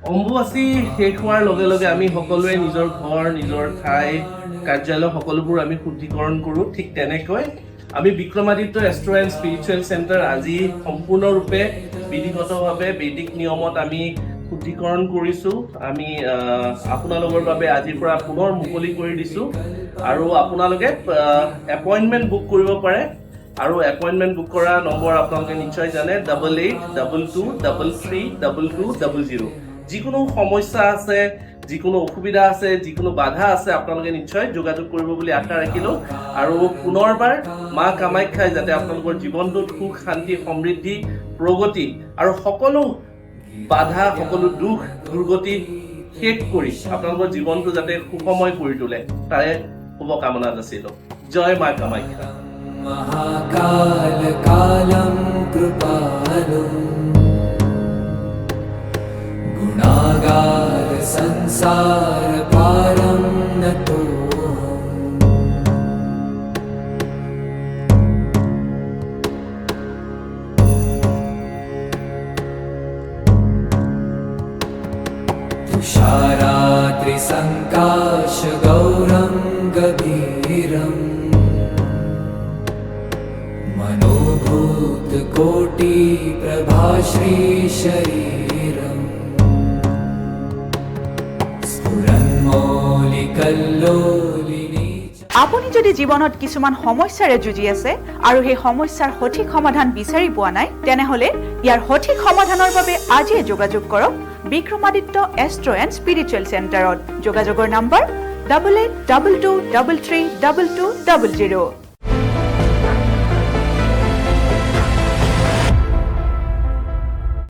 অম্বুবাচী শেষ হোৱাৰ লগে লগে আমি সকলোৱে নিজৰ ঘৰ নিজৰ ঠাই কাৰ্যালয় সকলোবোৰ আমি শুদ্ধিকৰণ কৰোঁ। ঠিক তেনেকৈ আমি Vikramaditya astro and spiritual centre আজি সম্পূৰ্ণৰূপে বিধিগতভাৱে বৈদিক নিয়মত আমি শুদ্ধিকৰণ কৰিছোঁ। আমি আপোনালোকৰ বাবে আজিৰ পৰা পুনৰ মুকলি কৰি দিছোঁ আৰু আপোনালোকে এপইণ্টমেণ্ট বুক কৰিব পাৰে আৰু এপইণ্টমেণ্ট বুক কৰা নম্বৰ আপোনালোকে নিশ্চয় জানে 8822332200। যিকোনো সমস্যা আছে, যিকোনো অসুবিধা আছে, যিকোনো বাধা আছে আপোনালোকে নিশ্চয় যোগাযোগ কৰিব বুলি আশা ৰাখিলোঁ আৰু পুনৰবাৰ মা কামাখ্যাই যাতে আপোনালোকৰ জীৱনটোত সুখ শান্তি সমৃদ্ধি প্ৰগতি আৰু সকলো বাধা সকলো দুখ দুৰ্গতি শেষ কৰি আপোনালোকৰ জীৱনটো যাতে সুখময় কৰি তোলে তাৰে শুভকামনা যাচিলোঁ। জয় মা কামাখ্যা। महाकाल कालं कृपालुं गुणागार संसार पारं नतोऽहम्। तुषाराद्रिसङ्काशगौरं गभीरम् मनोभूतकोटि प्रभाश्री शरीरम् स्फुरन्मौलिकल्लोलिनी। আপুনি যদি জীৱনত কিছুমান সমস্যাৰে যুঁজি আছে আৰু সেই সমস্যাৰ সঠিক সমাধান বিচাৰি পোৱা নাই তেনেহলে ইয়াৰ সঠিক সমাধানৰ বাবে আজিয়ে যোগাযোগ কৰক বিক্ৰমাদিত্য এষ্ট্ৰ এণ্ড স্পিৰিচুৱেল চেণ্টাৰত। যোগাযোগৰ নম্বৰ 8822332200।